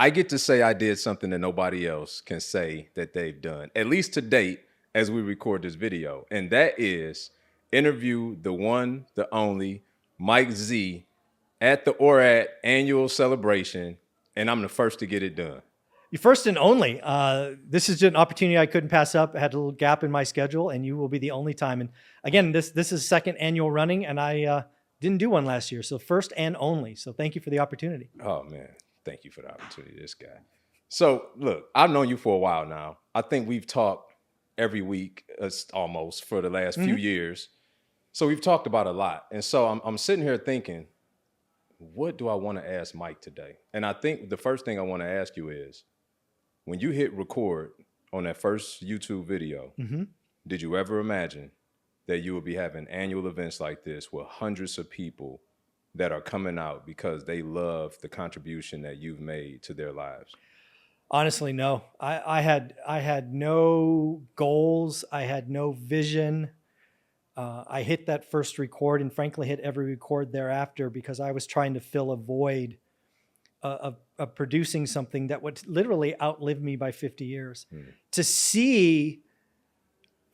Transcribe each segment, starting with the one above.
I get to say I did something that nobody else can say that they've done, at least to date, as we record this video. And that is interview the one, the only Mike Z at the ORAD annual celebration. And I'm the first to get it done. You first and only. This is an opportunity I couldn't pass up. I had a little gap in my schedule, and you will be the only time. And again, this is second annual running, and I didn't do one last year. So first and only. So thank you for the opportunity. Oh, man. Thank you for the opportunity, this guy. So, look, I've known you for a while now. I think we've talked every week almost for the last few years. So we've talked about a lot. And so I'm sitting here thinking, what do I want to ask Mike today? And I think the first thing I want to ask you is, when you hit record on that first YouTube video, did you ever imagine that you would be having annual events like this with hundreds of people that are coming out because they love the contribution that you've made to their lives? Honestly, no. I had no goals. I had no vision. I hit that first record and frankly hit every record thereafter because I was trying to fill a void of producing something that would literally outlive me by 50 years. To see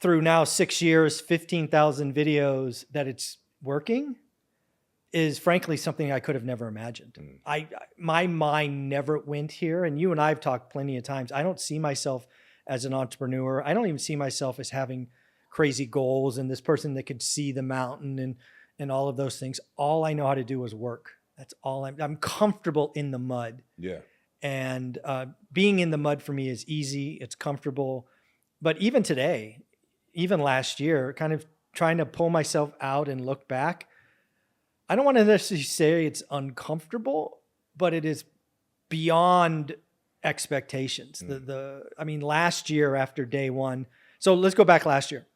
through now 6 years, 15,000 videos that it's working is frankly something I could have never imagined. My mind never went here. And you and I have talked plenty of times. I don't see myself as an entrepreneur. I don't even see myself as having crazy goals and this person that could see the mountain and all of those things. All I know how to do is work. That's all I'm comfortable in the mud. Yeah. And being in the mud for me is easy. It's comfortable. But even today, even last year, kind of trying to pull myself out and look back, I don't want to necessarily say it's uncomfortable, but it is beyond expectations. I mean, last year after day one, so let's go back last year.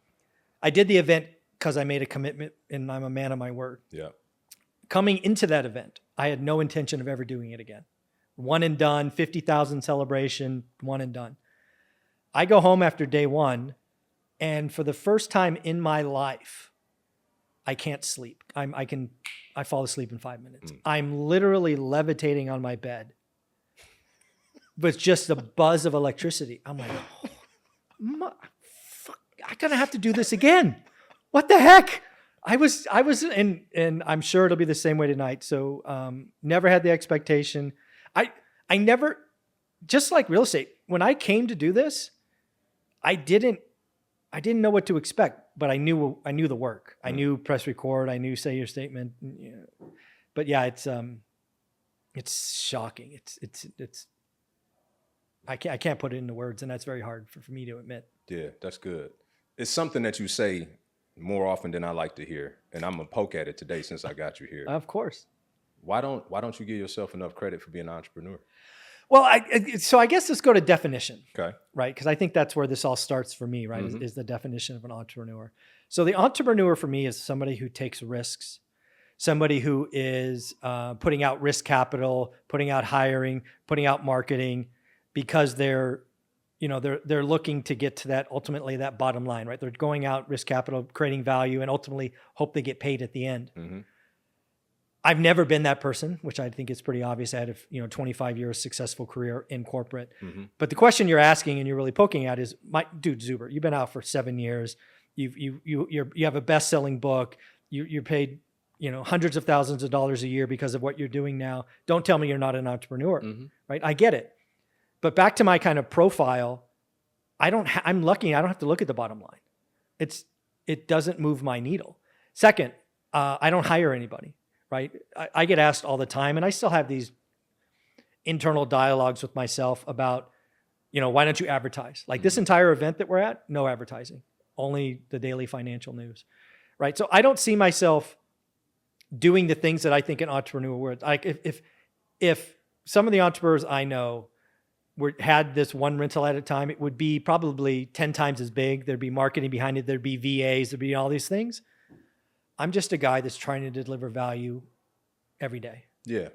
I did the event because I made a commitment and I'm a man of my word. Yeah. Coming into that event, I had no intention of ever doing it again. One and done, 50,000 celebration, one and done. I go home after day one, and for the first time in my life, I can't sleep. I fall asleep in 5 minutes. I'm literally levitating on my bed with just the buzz of electricity. I'm like, fuck, I'm gonna have to do this again. What the heck? I was, and I'm sure it'll be the same way tonight. So, never had the expectation. I never, just like real estate, when I came to do this, I didn't know what to expect, but I knew the work. I knew press record. I knew say your statement. But yeah, it's shocking. It's I can't put it into words, and that's very hard for me to admit. Yeah, that's good. It's something that you say more often than I like to hear, and I'm gonna poke at it today since I got you here. Of course. Why don't you give yourself enough credit for being an entrepreneur? Well, so I guess let's go to definition. Okay. Right? Because I think that's where this all starts for me, right? Is the definition of an entrepreneur. So the entrepreneur for me is somebody who takes risks, somebody who is putting out risk capital, putting out hiring, putting out marketing, because they're looking to get to that, ultimately that bottom line, right? They're going out, risk capital, creating value, and ultimately hope they get paid at the end. I've never been that person, which I think is pretty obvious. I had a 25 years successful career in corporate. But the question you're asking and you're really poking at is, dude, Zuber, you've been out for 7 years. You have a best-selling book. You're paid hundreds of thousands of dollars a year because of what you're doing now. Don't tell me you're not an entrepreneur, right? I get it. But back to my kind of profile, I'm lucky. I don't have to look at the bottom line. It doesn't move my needle. Second, I don't hire anybody. Right? I get asked all the time, and I still have these internal dialogues with myself about, why don't you advertise? Like this entire event that we're at, no advertising, only the daily financial news, right? So I don't see myself doing the things that I think an entrepreneur would. Like if some of the entrepreneurs I know had this one rental at a time, it would be probably 10 times as big. There'd be marketing behind it. There'd be VAs. There'd be all these things. I'm just a guy that's trying to deliver value every day. Yeah.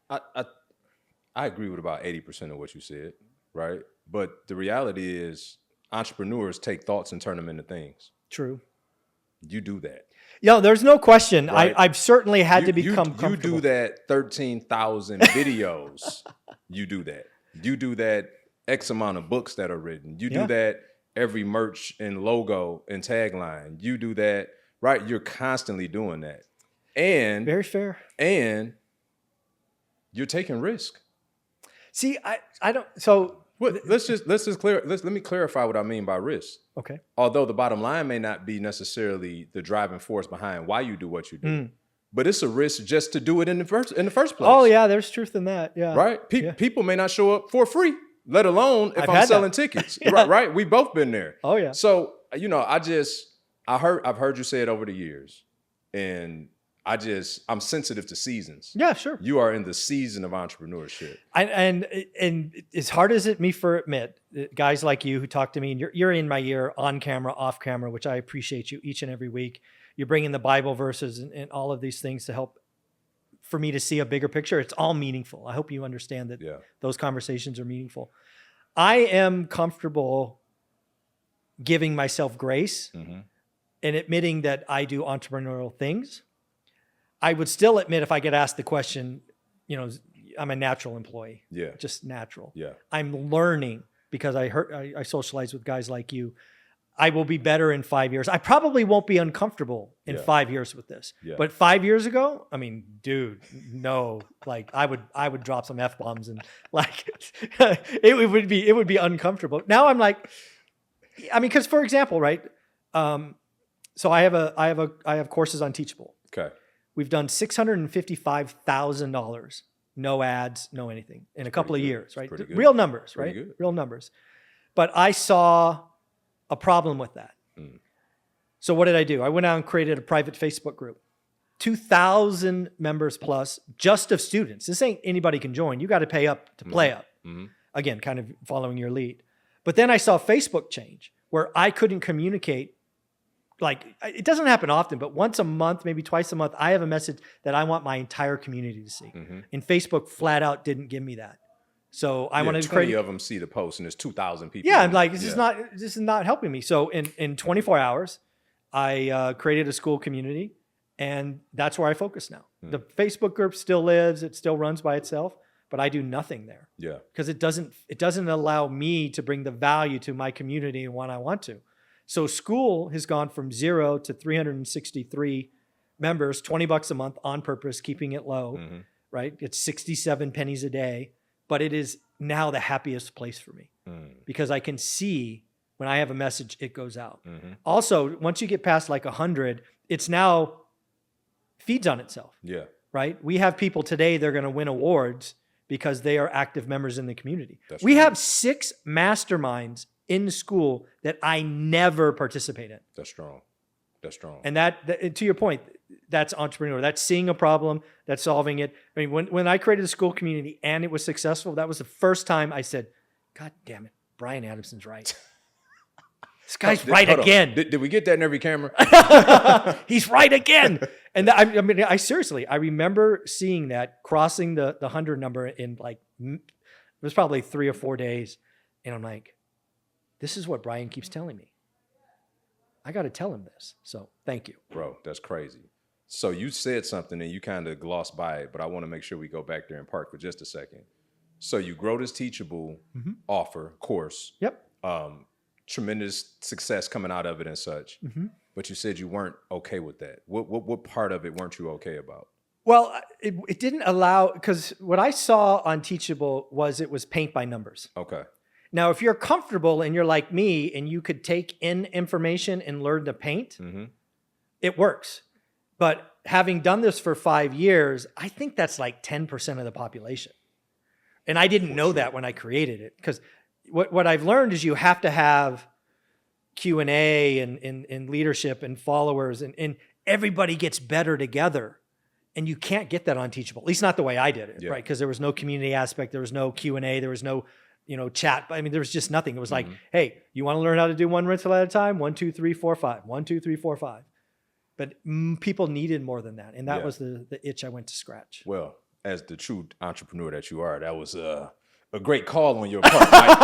I agree with about 80% of what you said, right? But the reality is entrepreneurs take thoughts and turn them into things. True. You do that. Yeah, there's no question. Right? I've certainly had to become You comfortable. do that 13,000 videos. You do that. You do that X amount of books that are written. You do that every merch and logo and tagline. You do that, right? You're constantly doing that. And very fair. And you're taking risk. See, I don't. So let me clarify what I mean by risk. Okay. Although the bottom line may not be necessarily the driving force behind why you do what you do, but it's a risk just to do it in the first place. Oh yeah, there's truth in that. Yeah. Right. People may not show up for free, let alone if I'm selling tickets. Right. We've both been there. Oh yeah. So I've heard you say it over the years, and I'm sensitive to seasons. Yeah, sure. You are in the season of entrepreneurship. And as hard as it me for admit, guys like you who talk to me, and you're in my ear on camera, off camera, which I appreciate you each and every week. You're bringing the Bible verses and all of these things to help for me to see a bigger picture. It's all meaningful. I hope you understand that those conversations are meaningful. I am comfortable giving myself grace and admitting that I do entrepreneurial things. I would still admit if I get asked the question, I'm a natural employee. Yeah. Just natural. Yeah. I'm learning because I socialize with guys like you. I will be better in 5 years. I probably won't be uncomfortable in 5 years with this. Yeah. But 5 years ago, I mean, dude, no, like I would drop some F-bombs and like it would be uncomfortable. Now I'm like, I mean, because for example, right? So I have courses on Teachable. Okay. We've done $655,000, no ads, no anything in a couple of years, right? Real numbers, right? Real numbers. But I saw a problem with that. So what did I do? I went out and created a private Facebook group, 2,000 members plus, just of students. This ain't anybody can join. You got to pay up to play up. Again, kind of following your lead. But then I saw Facebook change where I couldn't communicate. Like, it doesn't happen often, but once a month, maybe twice a month, I have a message that I want my entire community to see. And Facebook flat out didn't give me that. So I wanted to create 20 of them see the post and there's 2,000 people. Yeah, I'm like, this is not helping me. So in 24 hours, I created a school community, and that's where I focus now. The Facebook group still lives, it still runs by itself, but I do nothing there. Yeah. Because it doesn't allow me to bring the value to my community and when I want to. So school has gone from 0 to 363 members, $20 a month on purpose, keeping it low, right? It's 67 pennies a day, but it is now the happiest place for me because I can see when I have a message, it goes out. Also, once you get past like 100, it's now feeds on itself. Yeah. Right? We have people today, they're going to win awards because they are active members in the community. We have 6 masterminds in school that I never participate in. That's strong. That's strong. And that to your point, that's entrepreneur. That's seeing a problem, that's solving it. I mean, when I created a school community and it was successful, that was the first time I said, God damn it, Brian Adamson's right. This guy's right again. Did we get that in every camera? He's right again. And I seriously, I remember seeing that, crossing the 100 number in like, it was probably 3 or 4 days. And I'm like, this is what Brian keeps telling me. I got to tell him this. So thank you. Bro, that's crazy. So you said something and you kind of glossed by it, but I want to make sure we go back there and park for just a second. So you grow this Teachable offer, course. Yep. Tremendous success coming out of it and such. But you said you weren't okay with that. What part of it weren't you okay about? Well, it didn't allow, because what I saw on Teachable it was paint by numbers. Okay. Now, if you're comfortable and you're like me and you could take in information and learn to paint, it works. But having done this for 5 years, I think that's like 10% of the population. And I didn't know that when I created it. Because what I've learned is you have to have Q&A and leadership and followers, and everybody gets better together. And you can't get that on Teachable, at least not the way I did it, right? Because there was no community aspect, there was no Q&A, there was no chat. I mean, there was just nothing. It was like, hey, you want to learn how to do one rental at a time? 1, 2, 3, 4, 5. 1, 2, 3, 4, 5. But people needed more than that. And that was the itch I went to scratch. Well, as the true entrepreneur that you are, that was a great call on your part, Mike,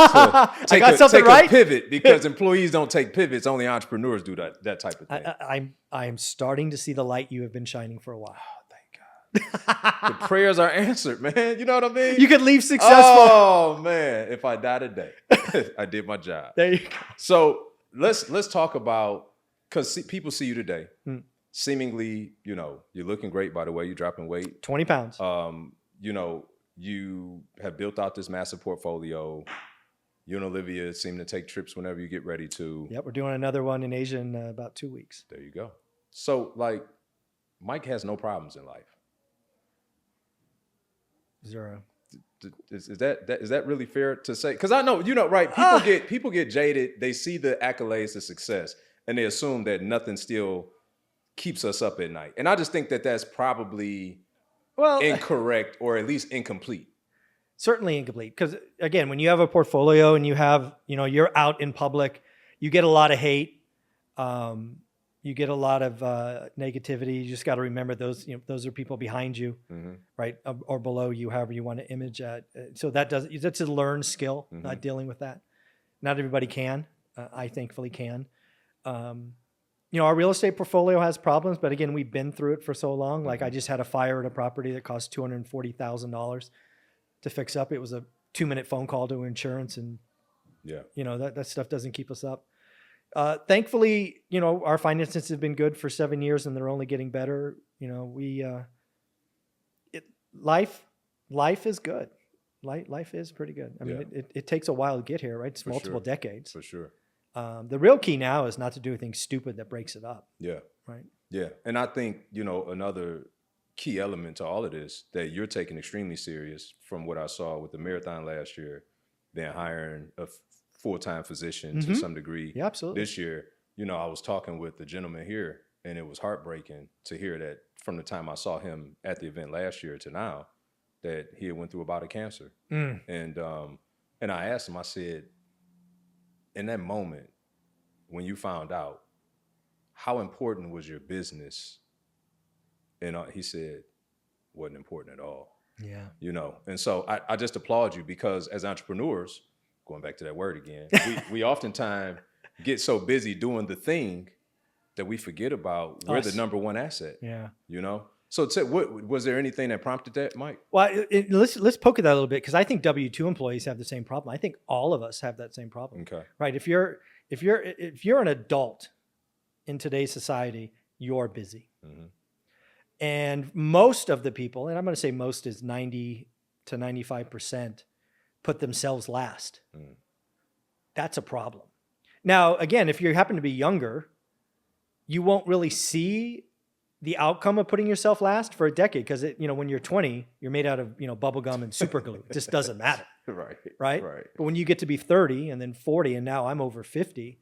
to take a pivot, because employees don't take pivots. Only entrepreneurs do that type of thing. I'm starting to see the light you have been shining for a while. Oh, thank God. The prayers are answered, man. You know what I mean? You could leave successful. Oh man, if I die today, I did my job. There you go. So let's talk about, because people see you today. Seemingly, you're looking great, by the way. You're dropping weight. 20 pounds. You have built out this massive portfolio. You and Olivia seem to take trips whenever you get ready to. Yep, we're doing another one in Asia in about 2 weeks. There you go. So, Mike has no problems in life. 0. Is that really fair to say? Because I know, right? People get jaded. They see the accolades of success, and they assume that nothing still keeps us up at night. And I just think that that's probably incorrect, or at least incomplete. Certainly incomplete. Because again, when you have a portfolio and you have, you're out in public, you get a lot of hate. You get a lot of negativity. You just got to remember those are people behind you, right? Or below you, however you want to image that. So that's a learned skill, not dealing with that. Not everybody can. I thankfully can. Our real estate portfolio has problems, but again, we've been through it for so long. Like I just had a fire at a property that cost $240,000 to fix up. It was a 2-minute phone call to insurance, and that stuff doesn't keep us up. Thankfully, our finances have been good for 7 years, and they're only getting better. Life is good. Life is pretty good. I mean, it takes a while to get here, right? It's multiple decades. For sure. The real key now is not to do anything stupid that breaks it up. Yeah. Right. Yeah. And I think, another key element to all of this that you're taking extremely serious, from what I saw with the marathon last year, then hiring a full-time physician to some degree. Yeah, absolutely. This year, I was talking with the gentleman here, and it was heartbreaking to hear that from the time I saw him at the event last year to now, that he had went through a bout of cancer. And I asked him, I said, in that moment, when you found out, how important was your business? And he said, wasn't important at all. Yeah. And so I just applaud you, because as entrepreneurs, going back to that word again, we oftentimes get so busy doing the thing that we forget about we're the number one asset. Yeah. So was there anything that prompted that, Mike? Well, let's poke at that a little bit, because I think W-2 employees have the same problem. I think all of us have that same problem. Okay. Right. If you're an adult in today's society, you're busy. And most of the people, and I'm going to say most is 90 to 95%, put themselves last. That's a problem. Now, again, if you happen to be younger, you won't really see the outcome of putting yourself last for a decade, because when you're 20, you're made out of bubble gum and super glue. It just doesn't matter. Right. But when you get to be 30 and then 40, and now I'm over 50,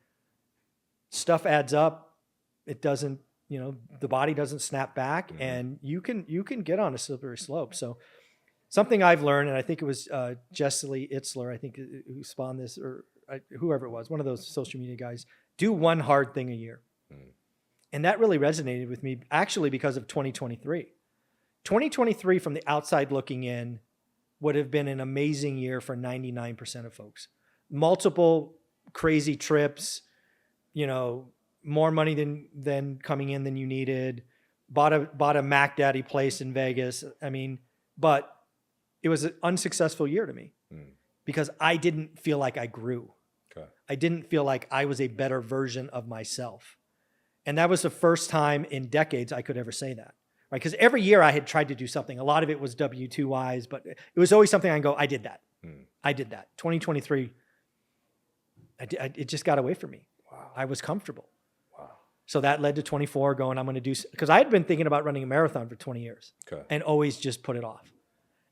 stuff adds up. It doesn't, the body doesn't snap back, and you can get on a slippery slope. So something I've learned, and I think it was Jesse Itzler, I think, who spawned this, or whoever it was, one of those social media guys, do one hard thing a year. And that really resonated with me, actually, because of 2023. 2023, from the outside looking in, would have been an amazing year for 99% of folks. Multiple crazy trips, more money than coming in than you needed, bought a Mac Daddy place in Vegas. I mean, but it was an unsuccessful year to me because I didn't feel like I grew. Okay. I didn't feel like I was a better version of myself. And that was the first time in decades I could ever say that, right? Because every year I had tried to do something. A lot of it was W-2 wise, but it was always something I go, I did that. I did that. 2023, it just got away from me. Wow. I was comfortable. Wow. So that led to 24 going, I'm going to do, because I had been thinking about running a marathon for 20 years and always just put it off.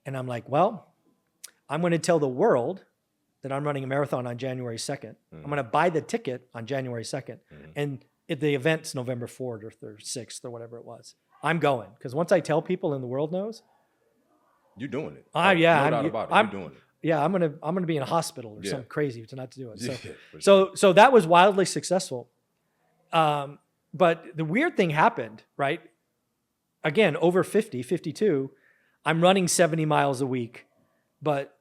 And I'm like, well, I'm going to tell the world that I'm running a marathon on January 2nd. I'm going to buy the ticket on January 2nd. And the event's November 4th or 6th or whatever it was. I'm going, because once I tell people and the world knows, you're doing it. No doubt about it. You're doing it. Yeah, I'm gonna be in a hospital or something crazy to not to do it. So that was wildly successful. But the weird thing happened, right? Again, over 50, 52, I'm running 70 miles a week, but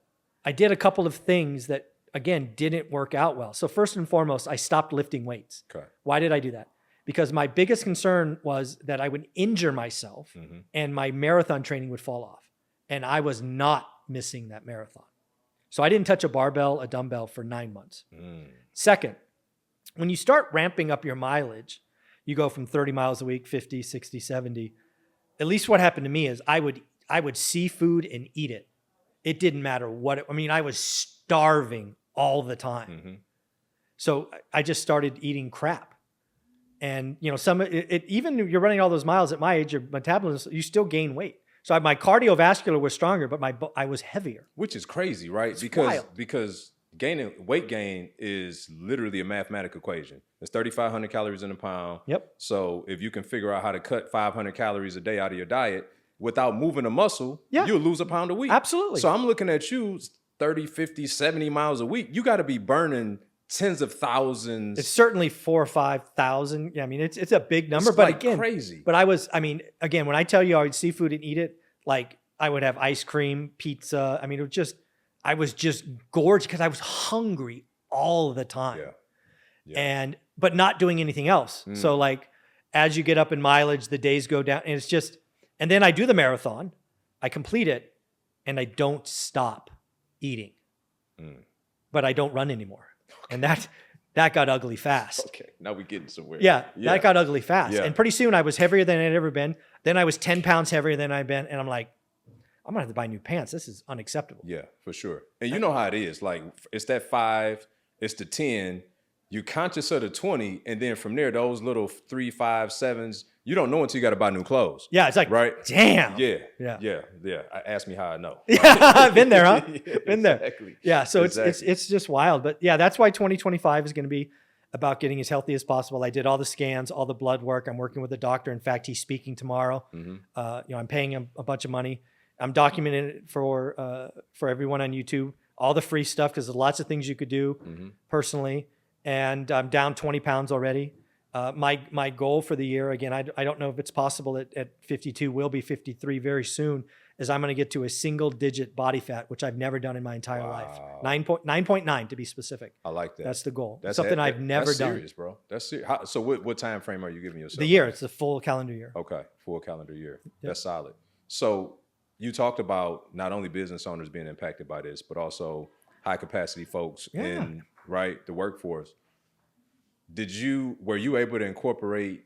I did a couple of things that, again, didn't work out well. So first and foremost, I stopped lifting weights. Okay. Why did I do that? Because my biggest concern was that I would injure myself and my marathon training would fall off. And I was not missing that marathon. So I didn't touch a barbell, a dumbbell for 9 months. Second, when you start ramping up your mileage, you go from 30 miles a week, 50, 60, 70. At least what happened to me is I would see food and eat it. It didn't matter what I was starving all the time. So I just started eating crap. And, even if you're running all those miles at my age, your metabolism, you still gain weight. So my cardiovascular was stronger, but I was heavier. Which is crazy, right? It's Because wild. weight gain is literally a mathematical equation. It's 3,500 calories in a pound. Yep. So if you can figure out how to cut 500 calories a day out of your diet without moving a muscle, you'll lose a pound a week. Absolutely. So I'm looking at you 30, 50, 70 miles a week. You got to be burning tens of thousands. It's certainly 4,000 or 5,000. Yeah, I mean, it's a big number, It's but like again, crazy. But again, when I tell you I would see food and eat it, like I would have ice cream, pizza. I mean, I was just gorgeous because I was hungry all the time. Yeah. But not doing anything else. So like, as you get up in mileage, the days go down, and and then I do the marathon, I complete it, and I don't stop eating, but I don't run anymore. And that got ugly fast. Okay, now we're getting somewhere. Yeah, that got ugly fast. Yeah. And pretty soon I was heavier than I'd ever been. Then I was 10 pounds heavier than I'd been. And I'm like, I'm going to have to buy new pants. This is unacceptable. Yeah, for sure. And you know how it is. Like, it's that 5, it's the 10. You're conscious of the 20. And then from there, those little 3, 5, 7s, you don't know until you got to buy new clothes. Yeah, it's like, right? Damn. Yeah. Ask me how I know. Yeah, I've been there, huh? Yeah, been there. exactly. Yeah, so Exactly. it's just wild. But yeah, that's why 2025 is going to be about getting as healthy as possible. I did all the scans, all the blood work. I'm working with a doctor. In fact, he's speaking tomorrow. I'm paying him a bunch of money. I'm documenting it for everyone on YouTube, all the free stuff, because there's lots of things you could do personally. And I'm down 20 pounds already. My goal for the year, again, I don't know if it's possible at 52, will be 53 very soon, is I'm going to get to a single digit body fat, which I've never done in my entire life. 9.9 to be specific. I like that. That's the goal. That's something I've never that's done. serious, bro. That's serious. So what time frame are you giving yourself? The year, it's the full calendar year. Okay, full calendar year. That's solid. So you talked about not only business owners being impacted by this, but also high capacity folks in the workforce. Were you able to incorporate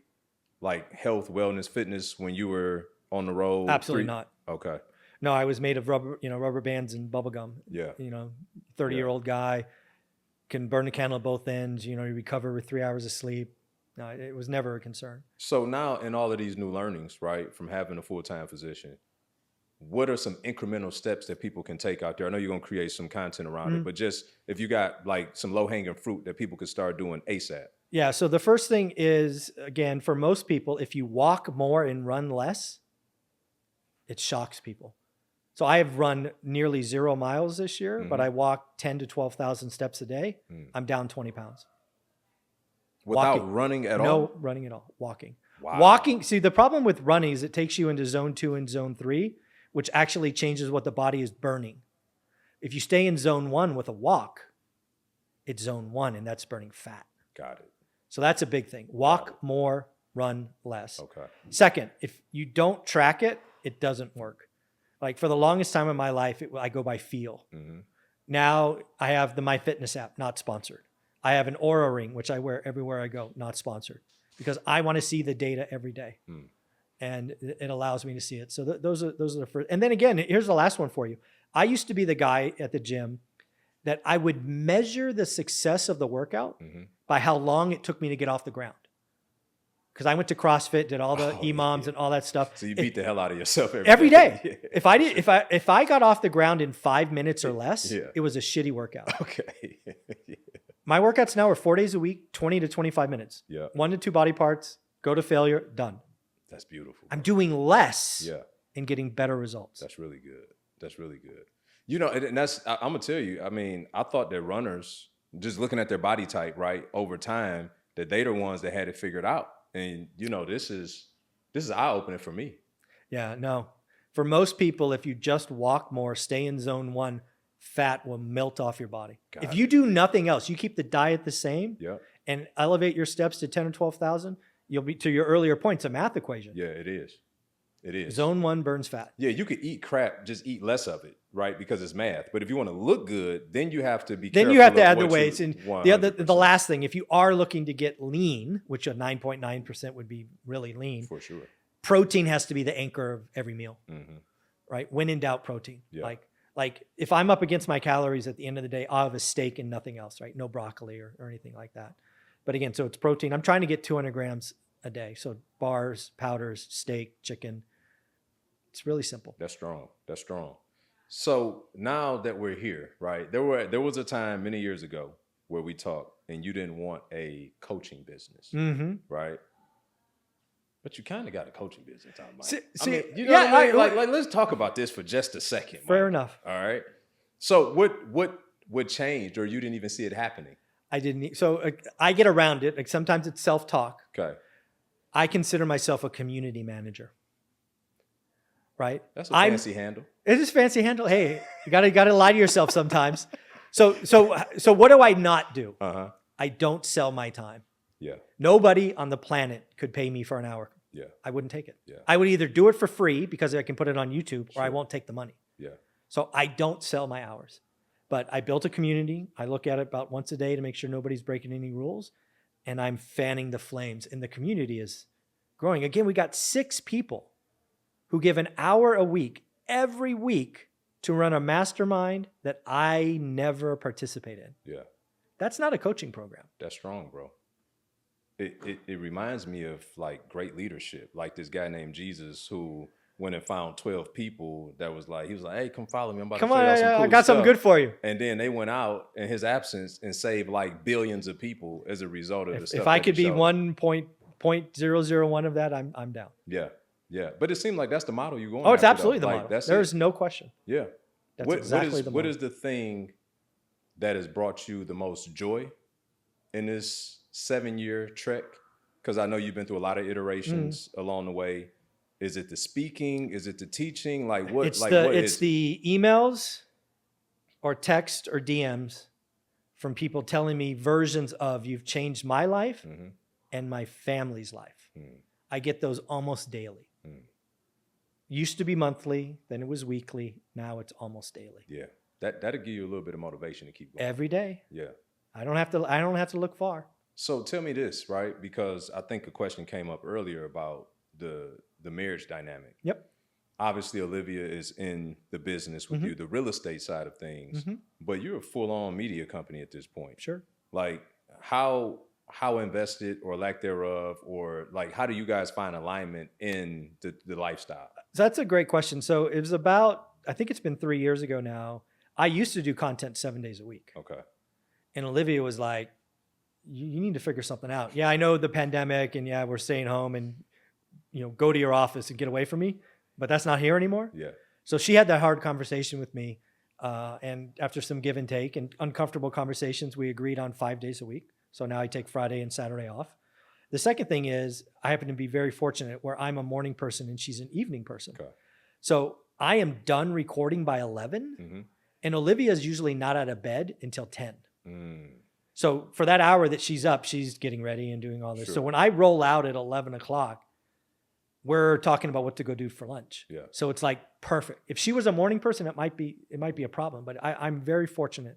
like health, wellness, fitness when you were on the road? Absolutely not. Okay. No, I was made of rubber bands and bubble gum. Yeah. 30-year-old guy can burn the candle at both ends, you recover with 3 hours of sleep. No, it was never a concern. So now in all of these new learnings, right, from having a full-time physician, what are some incremental steps that people can take out there? I know you're going to create some content around it, but just if you got like some low-hanging fruit that people could start doing ASAP. Yeah. So the first thing is, again, for most people, if you walk more and run less, it shocks people. So I have run nearly 0 miles this year, but I walk 10 to 12,000 steps a day. I'm down 20 pounds. Without running at all? No running at all. Walking. Wow. Walking. See, the problem with running is it takes you into zone 2 and zone 3, which actually changes what the body is burning. If you stay in zone 1 with a walk, it's zone 1, and that's burning fat. Got it. So that's a big thing. Walk more, run less. Okay. Second, if you don't track it, it doesn't work. Like for the longest time in my life, I go by feel. Now I have the MyFitness app, not sponsored. I have an Aura ring, which I wear everywhere I go, not sponsored, because I want to see the data every day. And it allows me to see it. So those are the first. And then again, here's the last one for you. I used to be the guy at the gym that I would measure the success of the workout by how long it took me to get off the ground. Because I went to CrossFit, did all the EMOMs and all that stuff. So you beat the hell out of yourself every day. If I got off the ground in 5 minutes or less, Yeah. it was a shitty workout. Okay. My workouts now are 4 days a week, 20 to 25 minutes. Yeah. 1 to 2 body parts, go to failure, done. That's beautiful. I'm doing less Yeah. and getting better results. That's really good. That's really good. And I'm going to tell you, I mean, I thought that runners, just looking at their body type, right, over time, that they're the ones that had it figured out. And, this is eye-opening for me. Yeah, no. For most people, if you just walk more, stay in zone 1, fat will melt off your body. Got if it. you do nothing else, you keep the diet the same Yep. and elevate your steps to 10 or 12,000, you'll be, to your earlier point, it's a math equation. Yeah, it is. It is. Zone 1 burns fat. Yeah, you could eat crap, just eat less of it, right? Because it's math. But if you want to look good, then you have to be Then careful you have to of add the what weights. you- And 100%. the last thing, if you are looking to get lean, which a 9.9% would be really lean, For sure. protein has to be the anchor of every meal, Mm-hmm. right? When in doubt, protein. Yeah. Like if I'm up against my calories at the end of the day, I'll have a steak and nothing else, right? No broccoli or anything like that. But again, so it's protein. I'm trying to get 200 grams a day. So bars, powders, steak, chicken. It's really simple. That's strong. That's strong. So now that we're here, right? There was a time many years ago where we talked and you didn't want a coaching business, Mm-hmm. right? But you kind of got a coaching business, Mike. See, I mean, you know yeah, what I mean? I- Like, let's talk about this for just a second. Fair Mike. enough. All right. So what changed, or you didn't even see it happening? I didn't. So I get around it. Like sometimes it's self-talk. Okay. I consider myself a community manager. Right? That's a fancy handle. It is fancy handle. Hey, you gotta lie to yourself sometimes. So what do I not do? Uh-huh. I don't sell my time. Yeah. Nobody on the planet could pay me for an hour. Yeah. I wouldn't take it. Yeah. I would either do it for free because I can put it on YouTube, or I Sure. won't take the money. Yeah. So I don't sell my hours. But I built a community. I look at it about once a day to make sure nobody's breaking any rules. And I'm fanning the flames. And the community is growing. Again, we got 6 people who give an hour a week, every week, to run a mastermind that I never participate in. Yeah. That's not a coaching program. That's strong, bro. It reminds me of like great leadership, like this guy named Jesus who went and found 12 people that was like, he was like, hey, come follow me. I'm about Come to show on, y'all some cool I got something stuff. good for you. And then they went out in his absence and saved like billions of people as a result of the stuff. If I that could he be showed. 1.001 of that, I'm down. Yeah. Yeah. But it seemed like that's the model you're going Oh, it's after, absolutely though. the Like, model. that's There's it. no question. Yeah. That's What exactly the what model. is the thing that has brought you the most joy in this 7-year trek? Because I know you've been through a lot of iterations along the way. Is it the speaking? Is it the teaching? Like what? It's like the what it's is the emails or text or DMs from people telling me versions of you've changed my life Mhm. and my family's life. Mm. I get those almost daily. Mm. Used to be monthly, then it was weekly. Now it's almost daily. Yeah, that'll give you a little bit of motivation to keep going. Every day. Yeah. I don't have to look far. So tell me this, right? Because I think a question came up earlier about the marriage dynamic. Yep. Obviously, Olivia is in the business with you, the real estate side of things, but you're a full-on media company at this point. Sure. Like how invested or lack thereof, or like how do you guys find alignment in the lifestyle? So that's a great question. So it was about, I think it's been 3 years ago now. I used to do content 7 days a week. Okay. And Olivia was like, you need to figure something out. Yeah, I know the pandemic and yeah, we're staying home and, go to your office and get away from me, but that's not here anymore. Yeah. So she had that hard conversation with me. And after some give and take and uncomfortable conversations, we agreed on 5 days a week. So now I take Friday and Saturday off. The second thing is I happen to be very fortunate where I'm a morning person and she's an evening person. Okay. So I am done recording by 11 Mm-hmm. and Olivia is usually not out of bed until 10. Mm. So for that hour that she's up, she's getting ready and doing all this. Sure. So when I roll out at 11 o'clock, we're talking about what to go do for lunch. Yeah. So it's like perfect. If she was a morning person, it might be a problem, but I'm very fortunate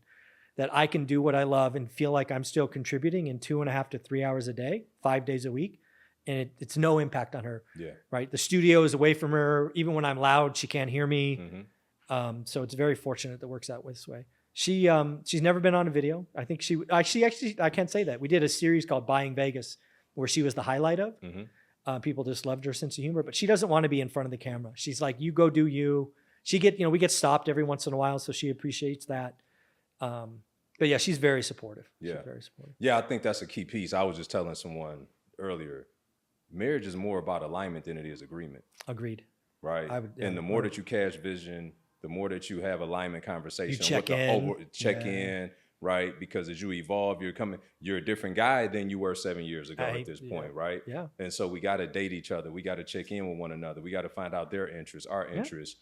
that I can do what I love and feel like I'm still contributing in 2.5 to 3 hours a day, 5 days a week. And it's no impact on her, Yeah. right? The studio is away from her. Even when I'm loud, she can't hear me. Mm-hmm. So it's very fortunate that works out this way. She's never been on a video. I think she actually, I can't say that. We did a series called Buying Vegas where she was the highlight of. Mm-hmm. People just loved her sense of humor, but she doesn't want to be in front of the camera. She's like, you go do you. We get stopped every once in a while, so she appreciates that. But yeah, she's very supportive. Yeah. She's very supportive. Yeah, I think that's a key piece. I was just telling someone earlier, marriage is more about alignment than it is agreement, Agreed. right? And the more that you cast vision, the more that you have alignment conversation. You check in. Check in, right? Because as you evolve, you're a different guy than you were 7 years ago at this point, right? Yeah. And so we got to date each other. We got to check in with one another. We got to find out their interests, our interests,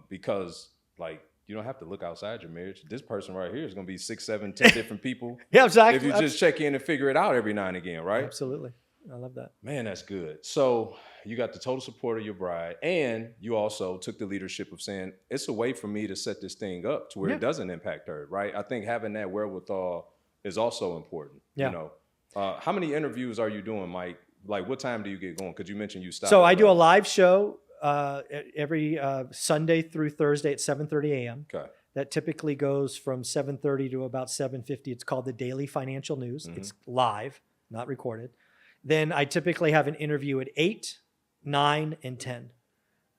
because like, you don't have to look outside your marriage. This person right here is going to be 6, 7, 10 different people. Yeah, exactly. If you just check in and figure it out every now and again, right? Absolutely. I love that. Man, that's good. So you got the total support of your bride, and you also took the leadership of saying, it's a way for me to set this thing up to where it doesn't impact her, right? I think having that wherewithal is also important. Yeah. You know, how many interviews are you doing, Mike? Like, what time do you get going? Because you mentioned you stopped. So I do a live show every Sunday through Thursday at 7:30 a.m. Okay. That typically goes from 7:30 to about 7:50. It's called the Daily Financial News. It's live, not recorded. Then I typically have an interview at 8, 9, and 10,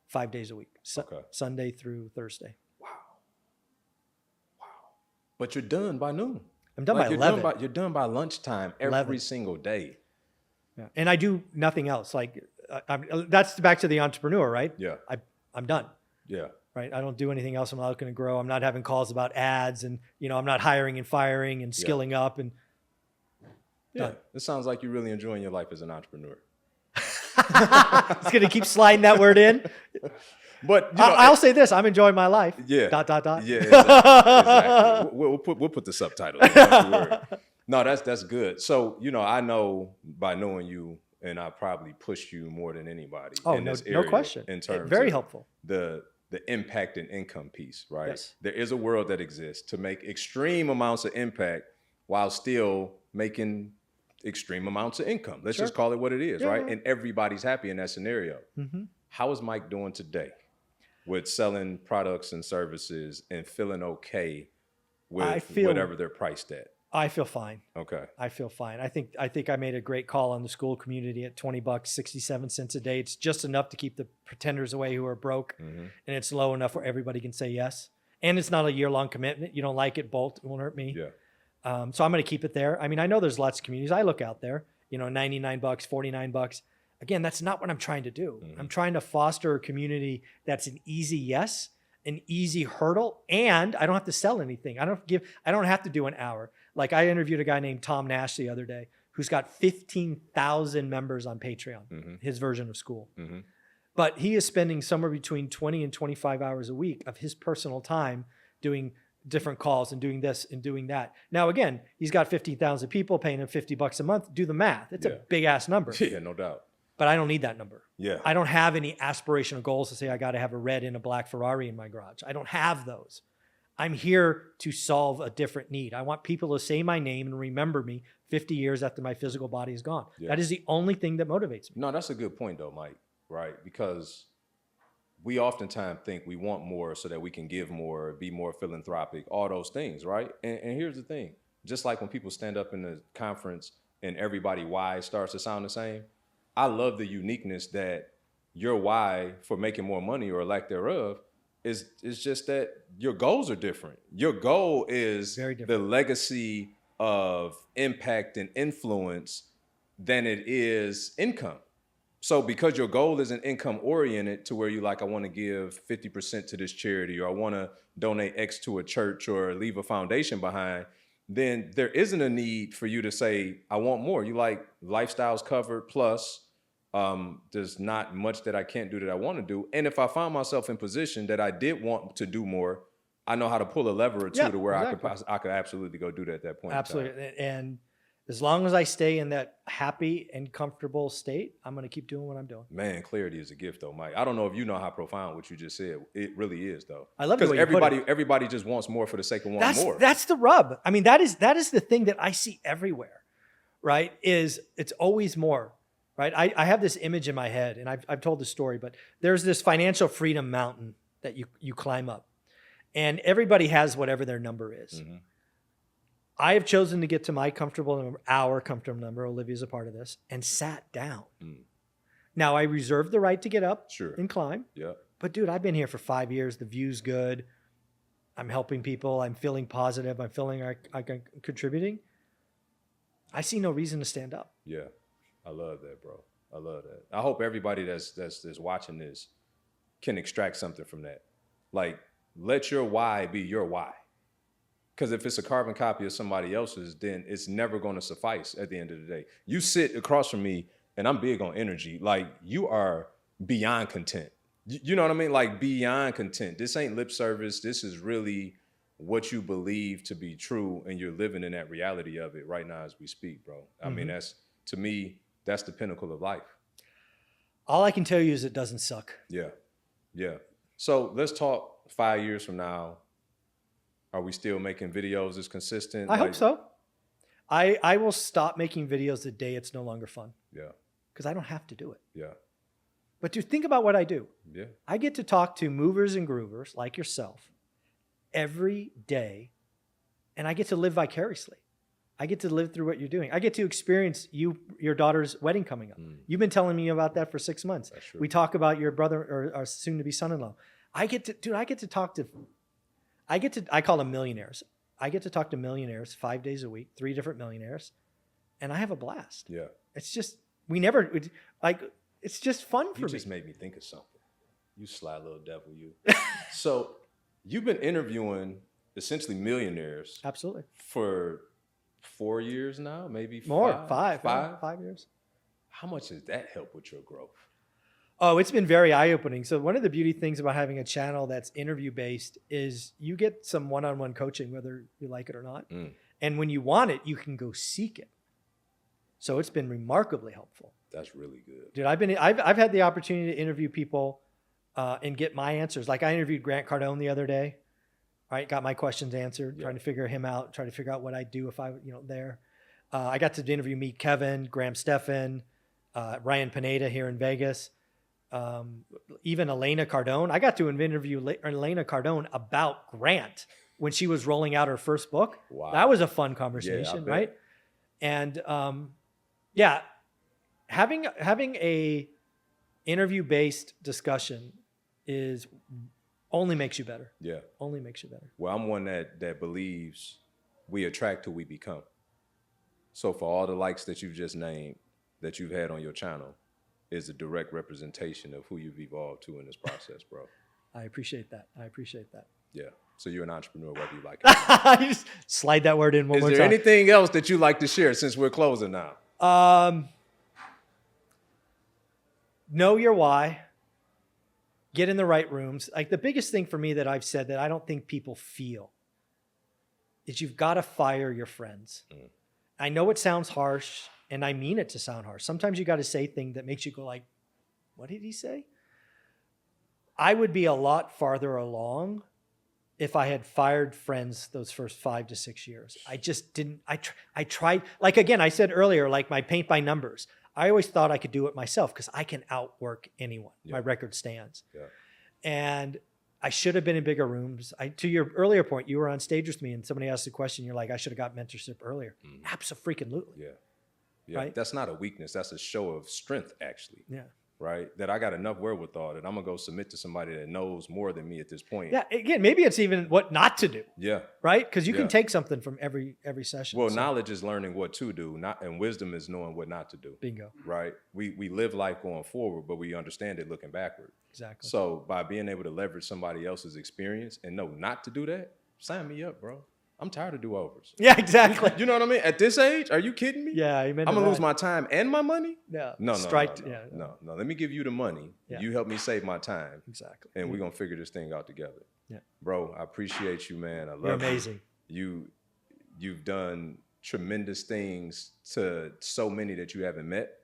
5 days a week, Sunday through Thursday. Wow. But you're done by noon. I'm done by 11. You're done by lunchtime every single day. Yeah. And I do nothing else. Like that's back to the entrepreneur, right? Yeah. I'm done. Yeah. Right. I don't do anything else. I'm not looking to grow. I'm not having calls about ads, and I'm not hiring and firing and skilling up and. Yeah, it sounds like you're really enjoying your life as an entrepreneur. It's going to keep sliding that word in. But I'll say this: I'm enjoying my life. Yeah. ... Yeah, exactly. We'll put the subtitles. Don't you worry. No, that's good. So I know by knowing you, and I probably pushed you more than anybody. In this area, no question. In terms very of helpful. The impact and income piece, right? Yes. There is a world that exists to make extreme amounts of impact while still making extreme amounts of income. Let's just call it what it is, right? And everybody's happy in that scenario. How is Mike doing today with selling products and services and feeling okay with whatever they're priced at? I feel fine. Okay. I feel fine. I think I made a great call on the school community at $20, 67 cents a day. It's just enough to keep the pretenders away who are broke, and it's low enough where everybody can say yes. And it's not a year-long commitment. You don't like it, bolt. It won't hurt me. Yeah. So I'm going to keep it there. I mean, I know there's lots of communities. I look out there, $99, $49. Again, that's not what I'm trying to do. I'm trying to foster a community that's an easy yes, an easy hurdle, and I don't have to sell anything. I don't have to do an hour. Like I interviewed a guy named Tom Nash the other day who's got 15,000 members on Patreon, his version of school. But he is spending somewhere between 20 and 25 hours a week of his personal time doing different calls and doing this and doing that. Now, again, he's got 15,000 people paying him $50 a month. Do the math. It's a big ass number. Yeah, no doubt. But I don't need that number. Yeah. I don't have any aspirational goals to say I got to have a red and a black Ferrari in my garage. I don't have those. I'm here to solve a different need. I want people to say my name and remember me 50 years after my physical body is gone. Yeah. That is the only thing that motivates me. No, that's a good point though, Mike, right? Because we oftentimes think we want more so that we can give more, be more philanthropic, all those things, right? And here's the thing. Just like when people stand up in the conference and everybody why starts to sound the same, I love the uniqueness that your why for making more money or lack thereof is just that your goals are different. Your goal is the legacy of impact and influence than it is income. So because your goal isn't income oriented to where you like, I want to give 50% to this charity, or I want to donate X to a church or leave a foundation behind, then there isn't a need for you to say, I want more. You like lifestyles covered plus there's not much that I can't do that I want to do. And if I found myself in position that I did want to do more, I know how to pull a lever or two to where I could absolutely go do that at that point. Absolutely. And as long as I stay in that happy and comfortable state, I'm going to keep doing what I'm doing. Man, clarity is a gift though, Mike. I don't know if you know how profound what you just said. It really is though. I love it. Because everybody just wants more for the sake of wanting more. That's the rub. I mean, that is the thing that I see everywhere, right? Is it's always more, right? I have this image in my head, and I've told the story, but there's this financial freedom mountain that you climb up, and everybody has whatever their number is. I have chosen to get to my comfortable number, our comfortable number. Olivia's a part of this, and sat down. Now I reserve the right to get up and climb. Yeah. But dude, I've been here for 5 years. The view's good. I'm helping people. I'm feeling positive. I'm feeling I'm contributing. I see no reason to stand up. Yeah. I love that, bro. I love that. I hope everybody that's watching this can extract something from that. Like, let your why be your why. Because if it's a carbon copy of somebody else's, then it's never going to suffice at the end of the day. You sit across from me, and I'm big on energy. Like, you are beyond content. You know what I mean? Like beyond content. This ain't lip service. This is really what you believe to be true, and you're living in that reality of it right now as we speak, bro. I mean, that's, to me, that's the pinnacle of life. All I can tell you is it doesn't suck. Yeah. Yeah. So let's talk 5 years from now. Are we still making videos as consistent? I hope so. I will stop making videos the day it's no longer fun. Yeah. Because I don't have to do it. Yeah. But dude, think about what I do. Yeah. I get to talk to movers and groovers like yourself every day, and I get to live vicariously. I get to live through what you're doing. I get to experience your daughter's wedding coming up. You've been telling me about that for 6 months. That's true. We talk about your brother or soon-to-be son-in-law. I call them millionaires. I get to talk to millionaires 5 days a week, 3 different millionaires, and I have a blast. Yeah. It's just, it's just fun for me. You just made me think of something. You sly little devil, you. So you've been interviewing essentially millionaires. Absolutely. For 4 years now, maybe more, five 5 years. How much does that help with your growth? Oh, it's been very eye-opening. So one of the beauty things about having a channel that's interview-based is you get some one-on-one coaching, whether you like it or not. And when you want it, you can go seek it. So it's been remarkably helpful. That's really good. Dude, I've had the opportunity to interview people and get my answers. Like I interviewed Grant Cardone the other day. Right, got my questions answered, trying to figure him out, trying to figure out what I'd do if I, there. I got to interview Meet Kevin, Graham Stephan, Ryan Pineda here in Vegas, even Elena Cardone. I got to interview Elena Cardone about Grant when she was rolling out her first book. Wow. That was a fun conversation, right? And having a interview-based discussion only makes you better. Yeah. Only makes you better. Well, I'm one that believes we attract who we become. So for all the likes that you've just named, that you've had on your channel, is a direct representation of who you've evolved to in this process, bro. I appreciate that. Yeah. So you're an entrepreneur, whether you like it or not. You just slide that word in one more time. Is there anything else that you'd like to share since we're closing now? Know your why. Get in the right rooms. Like the biggest thing for me that I've said that I don't think people feel is you've got to fire your friends. I know it sounds harsh, and I mean it to sound harsh. Sometimes you got to say things that makes you go like, what did he say? I would be a lot farther along if I had fired friends those first 5 to 6 years. I just didn't. I tried. Like, again, I said earlier, like my paint by numbers. I always thought I could do it myself because I can outwork anyone. Yeah. My record stands. Yeah. And I should have been in bigger rooms. To your earlier point, you were on stage with me and somebody asked a question. You're like, I should have got mentorship earlier. Abso-freaking-lutely. Yeah. Yeah. Right? That's not a weakness. That's a show of strength, actually. Yeah. Right? That I got enough wherewithal that I'm going to go submit to somebody that knows more than me at this point. Yeah. Again, maybe it's even what not to do. Yeah. Right? Because you can take something from every session. Well, knowledge is learning what to do, and wisdom is knowing what not to do. Bingo. Right? We live life going forward, but we understand it looking backward. Exactly. So by being able to leverage somebody else's experience and know not to do that, sign me up, bro. I'm tired of do-overs. Yeah, exactly. You know what I mean? At this age, are you kidding me? Yeah, I'm gonna lose my time and my money? Yeah. No. No. Let me give you the money. Yeah. You help me save my time. Exactly. And we're gonna figure this thing out together. Yeah. Bro, I appreciate you, man. I love you. You're amazing. You've done tremendous things to so many that you haven't met.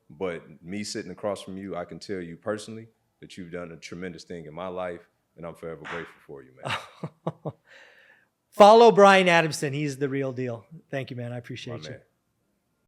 But me sitting across from you, I can tell you personally that you've done a tremendous thing in my life, and I'm forever grateful for you, man. Follow Brian Adamson. He's the real deal. Thank you, man. I appreciate you.